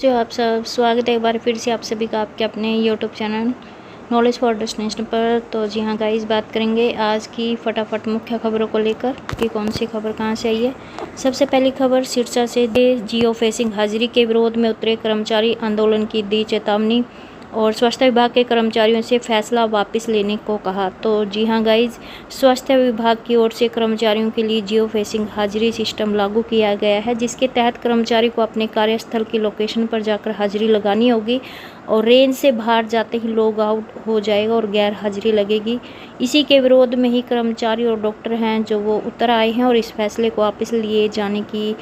जो आप सब स्वागत है एक बार फिर से आप सभी का आपके अपने YouTube channel knowledge for destination पर। तो जी हाँ गाइस, बात करेंगे आज की फटाफट मुख्य खबरों को लेकर कि कौन सी खबर कहां से आई है। सबसे पहली खबर सिरसा से, जियो फेसिंग हाजिरी के विरोध में उतरे कर्मचारी आंदोलन की दी चेतावनी और स्वास्थ्य विभाग के कर्मचारियों से फैसला वापस लेने को कहा। तो जी हाँ गाइज, स्वास्थ्य विभाग की ओर से कर्मचारियों के लिए जियो फेसिंग हाजिरी सिस्टम लागू किया गया है, जिसके तहत कर्मचारी को अपने कार्यस्थल की लोकेशन पर जाकर हाजिरी लगानी होगी और रेंज से बाहर जाते ही लॉग आउट हो जाएगा और गैर हाजिरी लगेगी। इसी के विरोध में ही कर्मचारी और डॉक्टर हैं जो वो उतर आए हैं और इस फैसले को वापस लिए जाने की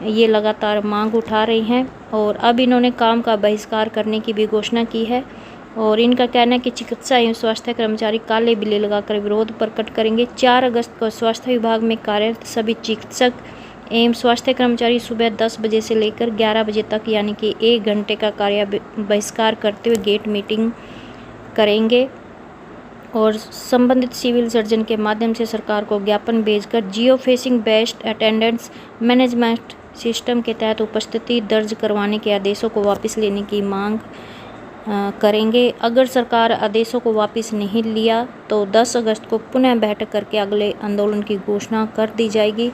ये लगातार मांग उठा रही हैं और अब इन्होंने काम का बहिष्कार करने की भी घोषणा की है। और इनका कहना है कि चिकित्सा एवं स्वास्थ्य कर्मचारी काले बिल्ले लगाकर विरोध प्रकट करेंगे। 4 अगस्त को स्वास्थ्य विभाग में कार्यरत सभी चिकित्सक एवं स्वास्थ्य कर्मचारी सुबह 10 बजे से लेकर 11 बजे तक यानी कि 1 घंटे का कार्य बहिष्कार करते हुए गेट मीटिंग करेंगे और संबंधित सिविल सर्जन के माध्यम से सरकार को ज्ञापन भेजकर geo fencing based attendance management system के तहत उपस्थिति दर्ज करवाने के आदेशों को वापस लेने की मांग करेंगे। अगर सरकार आदेशों को वापस नहीं लिया तो 10 अगस्त को पुनः बैठक करके अगले आंदोलन की घोषणा कर दी जाएगी।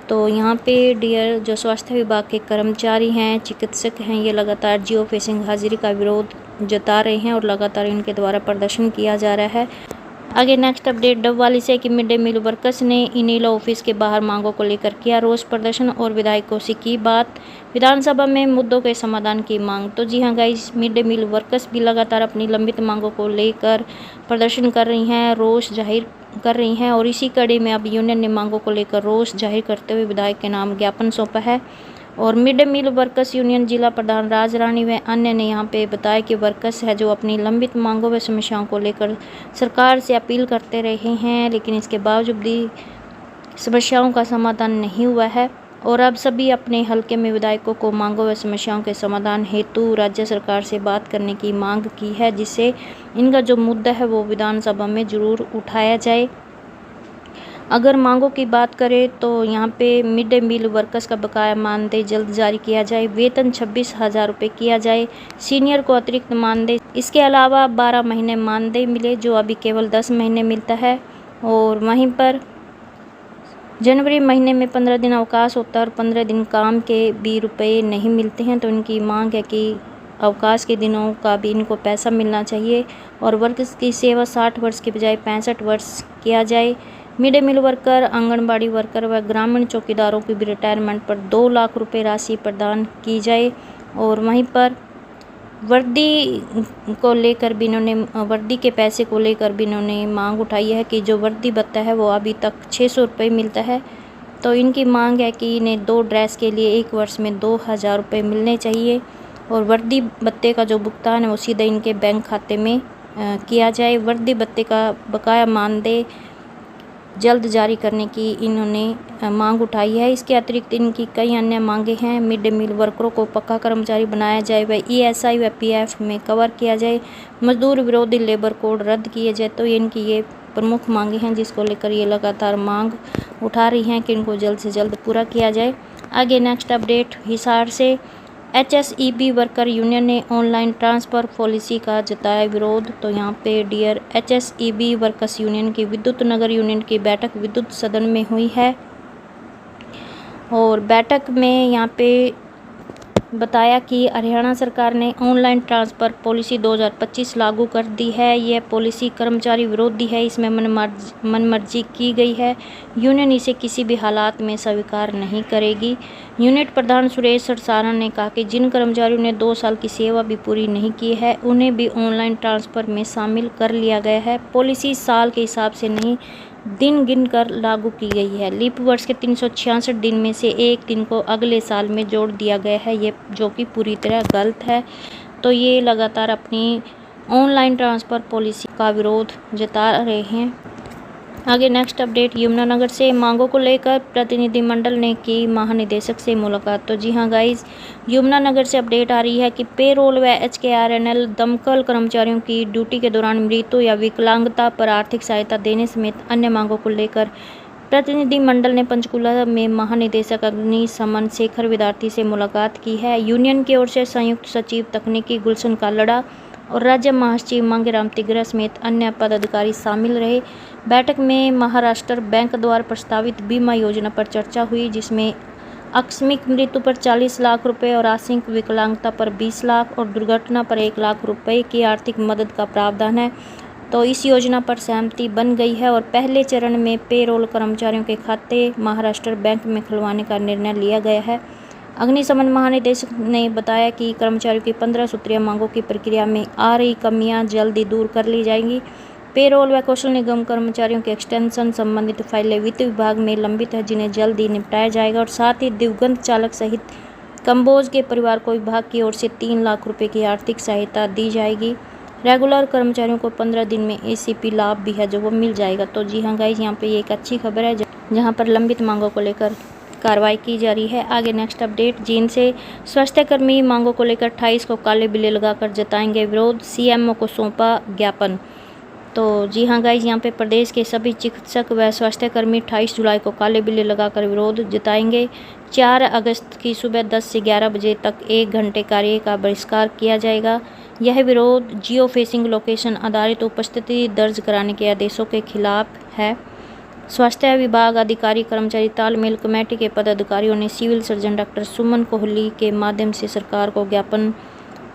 तो यहाँ पे डियर जो स्वास्थ्य विभाग के कर्मचारी हैं, चिकित्सक हैं, ये लगातार जियो फेसिंग हाजिरी का विरोध जता रहे हैं और लगातार इनके द्वारा प्रदर्शन किया जा रहा है। आगे नेक्स्ट अपडेट डबवाली से कि मिड डे मील वर्कर्स ने इनेलो ऑफिस के बाहर मांगों को लेकर किया रोष प्रदर्शन और विधायकों से की बात, विधानसभा में मुद्दों के समाधान की मांग। तो जी हाँ guys, mid day meal workers भी लगातार अपनी लंबित मांगों को लेकर प्रदर्शन कर रही हैं, रोष जाहिर कर रही हैं और इसी कड़ी में अब यूनियन ने मांगों को लेकर रोष जाहिर करते हुए विधायक के नाम ज्ञापन सौंपा है। और mid day meal workers union जिला प्रधान राज रानी व अन्य ने यहां पे बताया कि वर्कर्स है जो अपनी लंबित मांगों व समस्याओं को लेकर सरकार से अपील करते रहे हैं, लेकिन इसके बावजूद भी समस्याओं का समाधान नहीं हुआ है और अब सभी अपने हलके में विधायकों को मांगों व समस्याओं के समाधान हेतु राज्य सरकार से बात करने की मांग की है, जिससे इनका जो मुद्दा है वो विधानसभा में जरूर उठाया जाए। अगर मांगों की बात करें तो यहाँ पे मिड डे मील वर्कर्स का बकाया मानदेय जल्द जारी किया जाए, वेतन 26,000 रुपये किया जाए, सीनियर को अतिरिक्त मानदेय, इसके अलावा 12 महीने मानदेय मिले जो अभी केवल 10 महीने मिलता है। और वहीं पर जनवरी महीने में 15 दिन अवकाश होता है और 15 दिन काम के भी रुपये नहीं मिलते हैं। तो इनकी मांग है कि अवकाश के दिनों का भी इनको पैसा मिलना चाहिए और वर्कर्स की सेवा 60 वर्ष के बजाय 65 वर्ष किया जाए। Mid day meal worker, anganwadi worker व ग्रामीण चौकीदारों की भी रिटायरमेंट पर 2 लाख रुपए राशि प्रदान की जाए। और वहीं पर वर्दी को लेकर भी इन्होंने वर्दी के पैसे को लेकर भी इन्होंने मांग उठाई है कि जो वर्दी भत्ता है वो अभी तक 600 रुपये मिलता है। तो इनकी मांग है कि इन्हें 2 ड्रेस के लिए 1 वर्ष में 2,000 रुपये मिलने चाहिए और वर्दी भत्ते का जो भुगतान है वो सीधे इनके बैंक खाते में किया जाए। वर्दी भत्ते का बकाया मानदेय जल्द जारी करने की इन्होंने मांग उठाई है। इसके अतिरिक्त इनकी कई अन्य मांगे हैं। मिड डे मील वर्करों को पक्का कर्मचारी बनाया जाए व ESI व PF में कवर किया जाए, मजदूर विरोधी लेबर कोड रद्द किए जाए। तो इनकी ये प्रमुख मांगे हैं जिसको लेकर ये लगातार मांग उठा रही हैं कि इनको जल्द से जल्द पूरा किया जाए। आगे नेक्स्ट अपडेट हिसार से, HSEB वर्कर यूनियन ने ऑनलाइन ट्रांसफ़र पॉलिसी का जताया विरोध। तो यहाँ पे डियर HSEB वर्कर्स यूनियन की विद्युत नगर यूनियन की बैठक विद्युत सदन में हुई है और बैठक में यहाँ पे बताया कि हरियाणा सरकार ने ऑनलाइन ट्रांसफ़र पॉलिसी 2025 लागू कर दी है। यह पॉलिसी कर्मचारी विरोधी है, इसमें मनमर्जी की गई है। यूनियन इसे किसी भी हालात में स्वीकार नहीं करेगी। यूनिट प्रधान सुरेश सरसाना ने कहा कि जिन कर्मचारियों ने 2 साल की सेवा भी पूरी नहीं की है उन्हें भी ऑनलाइन ट्रांसफ़र में शामिल कर लिया गया है। पॉलिसी साल के हिसाब से नहीं, दिन गिन कर लागू की गई है। लीप वर्ष के 366 दिन में से एक दिन को अगले साल में जोड़ दिया गया है, ये जो कि पूरी तरह गलत है। तो ये लगातार अपनी ऑनलाइन ट्रांसफ़र पॉलिसी का विरोध जता रहे हैं। आगे नेक्स्ट अपडेट यमुनानगर से, मांगों को लेकर प्रतिनिधिमंडल ने की महानिदेशक से मुलाकात। तो जी हाँ गाइज, यमुनानगर से अपडेट आ रही है कि पेरोल व HKRNL दमकल कर्मचारियों की ड्यूटी के दौरान मृत्यु या विकलांगता पर आर्थिक सहायता देने समेत अन्य मांगों को लेकर प्रतिनिधिमंडल ने पंचकूला में महानिदेशक अग्निशमन शेखर विद्यार्थी से मुलाकात की है। यूनियन की ओर से संयुक्त सचिव तकनीकी गुलशन कालड़ा और राज्य महासचिव मांगेराम तिगरा समेत अन्य पदाधिकारी शामिल रहे। बैठक में महाराष्ट्र बैंक द्वारा प्रस्तावित बीमा योजना पर चर्चा हुई, जिसमें आकस्मिक मृत्यु पर 40 लाख रुपए और आंशिक विकलांगता पर 20 लाख और दुर्घटना पर 1 लाख रुपए की आर्थिक मदद का प्रावधान है। तो इस योजना पर सहमति बन गई है और पहले चरण में पेरोल कर्मचारियों के खाते महाराष्ट्र बैंक में खुलवाने का निर्णय लिया गया है। अग्निशमन महानिदेशक ने बताया कि कर्मचारियों की 15 सूत्रीय मांगों की प्रक्रिया में आ रही कमियां जल्दी दूर कर ली जाएंगी। पेरोल व कौशल निगम कर्मचारियों के एक्सटेंशन संबंधित फाइलें वित्त विभाग में लंबित है, जिन्हें जल्द ही निपटाया जाएगा और साथ ही दिवंगत चालक सहित कंबोज के परिवार को विभाग की ओर से 3 लाख रुपए की आर्थिक सहायता दी जाएगी। रेगुलर कर्मचारियों को 15 दिन में एसीपी लाभ भी है जो वो मिल जाएगा। तो जी हाँ गाइज, यहाँ पे ये एक अच्छी खबर है जहाँ पर लंबित मांगों को लेकर कार्रवाई की जा रही है। आगे नेक्स्ट अपडेट, जींद से स्वास्थ्यकर्मी मांगों को लेकर 28 को काले बिल्ले लगाकर जताएंगे विरोध, सीएमओ को सौंपा ज्ञापन। तो जी हाँ गाइज, यहाँ पे प्रदेश के सभी चिकित्सक व स्वास्थ्यकर्मी 28 जुलाई को काले बिल्ले लगाकर विरोध जताएंगे। 4 अगस्त की सुबह 10 से 11 बजे तक 1 घंटे कार्य का बहिष्कार किया जाएगा। यह विरोध जियो फेसिंग लोकेशन आधारित उपस्थिति दर्ज कराने के आदेशों के खिलाफ है। स्वास्थ्य विभाग अधिकारी कर्मचारी तालमेल कमेटी के पदाधिकारियों ने सिविल सर्जन डॉक्टर सुमन कोहली के माध्यम से सरकार को ज्ञापन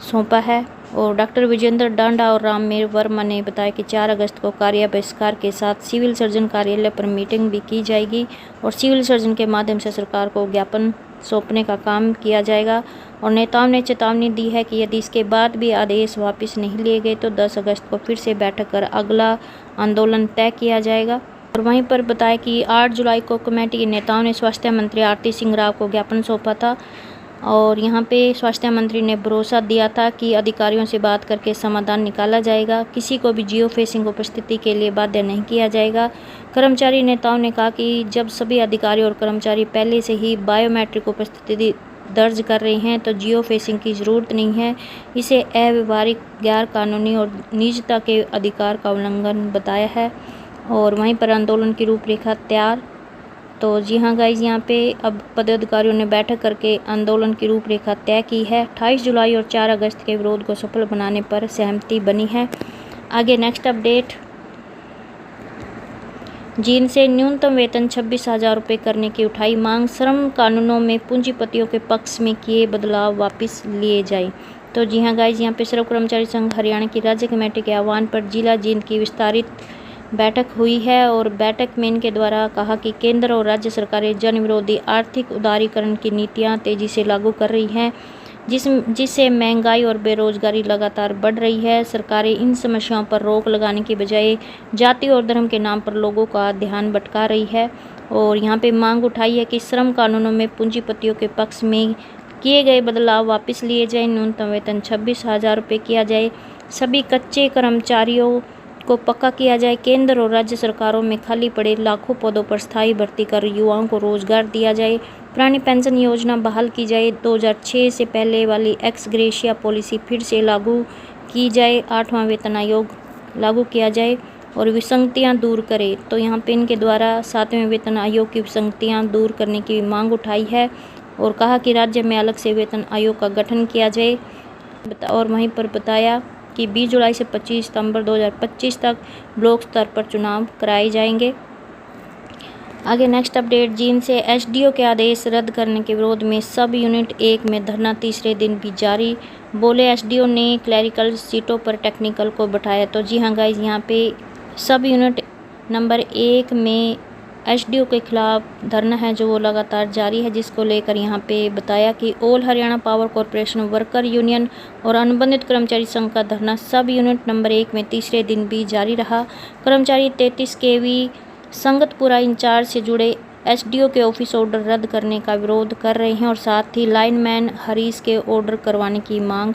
सौंपा है और डॉक्टर विजेंद्र डांडा और राममेर वर्मा ने बताया कि 4 अगस्त को कार्य बहिष्कार के साथ सिविल सर्जन कार्यालय पर मीटिंग भी की जाएगी और सिविल सर्जन के माध्यम से सरकार को ज्ञापन सौंपने का काम किया जाएगा। और नेताओं ने चेतावनी दी है कि यदि इसके बाद भी आदेश वापस नहीं लिए गए तो 10 अगस्त को फिर से बैठक कर अगला आंदोलन तय किया जाएगा। और वहीं पर बताया कि 8 जुलाई को कमेटी के नेताओं ने स्वास्थ्य मंत्री आरती सिंह राव को ज्ञापन सौंपा था और यहाँ पे स्वास्थ्य मंत्री ने भरोसा दिया था कि अधिकारियों से बात करके समाधान निकाला जाएगा। किसी को भी जियो फेसिंग उपस्थिति के लिए बाध्य नहीं किया जाएगा। कर्मचारी नेताओं ने कहा कि जब सभी अधिकारी और कर्मचारी पहले से ही बायोमेट्रिक उपस्थिति दर्ज कर रहे हैं तो जियो फेसिंग की ज़रूरत नहीं है। इसे अव्यवहारिक, गैर कानूनी और निजता के अधिकार का उल्लंघन बताया है। और वहीं पर आंदोलन की रूपरेखा तैयार। तो जी हाँ गाइज, यहाँ पे अब पदाधिकारियों ने बैठक करके आंदोलन की रूपरेखा तय की है। 28 जुलाई और 4 अगस्त के विरोध को सफल बनाने पर सहमति बनी है। आगे नेक्स्ट अपडेट, जींद से न्यूनतम वेतन 26,000 रुपये करने की उठाई मांग, श्रम कानूनों में पूंजीपतियों के पक्ष में किए बदलाव वापस लिए जाए। तो जी हाँ गाइज, यहाँ पे श्रम कर्मचारी संघ हरियाणा की राज्य कमेटी के आह्वान पर जिला जींद की विस्तारित बैठक हुई है और बैठक में इनके द्वारा कहा कि केंद्र और राज्य सरकारें जन विरोधी आर्थिक उदारीकरण की नीतियां तेजी से लागू कर रही हैं, जिससे महंगाई और बेरोजगारी लगातार बढ़ रही है। सरकारें इन समस्याओं पर रोक लगाने की बजाय जाति और धर्म के नाम पर लोगों का ध्यान भटका रही है। और यहाँ पे मांग उठाई है कि श्रम कानूनों में पूंजीपतियों के पक्ष में किए गए बदलाव वापस लिए जाए, न्यूनतम वेतन 26,000 रुपये किया जाए, सभी कच्चे कर्मचारियों को पक्का किया जाए, केंद्र और राज्य सरकारों में खाली पड़े लाखों पदों पर स्थायी भर्ती कर युवाओं को रोजगार दिया जाए, पुरानी पेंशन योजना बहाल की जाए, 2006 से पहले वाली एक्स ग्रेशिया पॉलिसी फिर से लागू की जाए, 8वां वेतन आयोग लागू किया जाए और विसंगतियां दूर करे। तो यहाँ पे इनके द्वारा 7वें वेतन आयोग की विसंगतियां दूर करने की मांग उठाई है और कहा कि राज्य में अलग से वेतन आयोग का गठन किया जाए। और वहीं पर बताया कि 20 जुलाई से 25 सितंबर 2025 तक ब्लॉक स्तर पर चुनाव कराए जाएंगे। आगे नेक्स्ट अपडेट, जींद से एसडीओ के आदेश रद्द करने के विरोध में सब यूनिट 1 में धरना तीसरे दिन भी जारी, बोले एसडीओ ने क्लैरिकल सीटों पर टेक्निकल को बैठाया। तो जी हाँ गाइज, यहाँ पे सब यूनिट नंबर 1 में एसडीओ के खिलाफ धरना है जो वो लगातार जारी है, जिसको लेकर यहाँ पे बताया कि all Haryana power corporation worker union और अनुबंधित कर्मचारी संघ का धरना सब यूनिट नंबर 1 में तीसरे दिन भी जारी रहा। कर्मचारी 33 केवी संगतपुरा इंचार्ज से जुड़े एसडीओ के ऑफिस ऑर्डर रद्द करने का विरोध कर रहे हैं और साथ ही लाइनमैन हरीश के ऑर्डर करवाने की मांग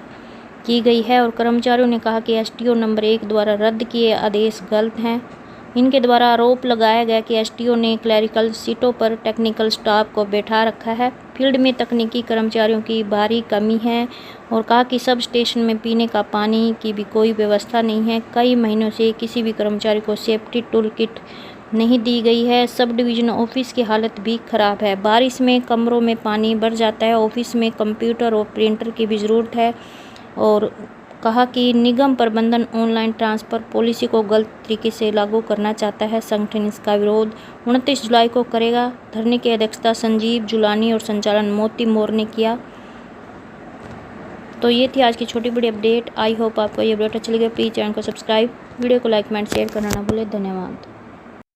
की गई है। और कर्मचारियों ने कहा कि एसडीओ नंबर 1 द्वारा रद्द किए आदेश गलत हैं। इनके द्वारा आरोप लगाया गया कि एसडीओ ने क्लैरिकल सीटों पर टेक्निकल स्टाफ को बैठा रखा है, फील्ड में तकनीकी कर्मचारियों की भारी कमी है और कहा कि सब स्टेशन में पीने का पानी की भी कोई व्यवस्था नहीं है। कई महीनों से किसी भी कर्मचारी को सेफ्टी टूल किट नहीं दी गई है। सब डिवीज़न ऑफिस की हालत भी ख़राब है। बारिश में कमरों में पानी भर जाता है। ऑफिस में कंप्यूटर और प्रिंटर की भी ज़रूरत है। और कहा कि निगम प्रबंधन ऑनलाइन ट्रांसफ़र पॉलिसी को गलत तरीके से लागू करना चाहता है। संगठन इसका विरोध 29 जुलाई को करेगा। धरने की अध्यक्षता संजीव जुलानी और संचालन मोती मोर ने किया। तो ये थी आज की छोटी बड़ी अपडेट। आई होप आपको ये अपडेट अच्छी लगी। प्लीज़ चैनल को सब्सक्राइब, वीडियो को लाइक कमेंट शेयर करना ना भूलें। धन्यवाद।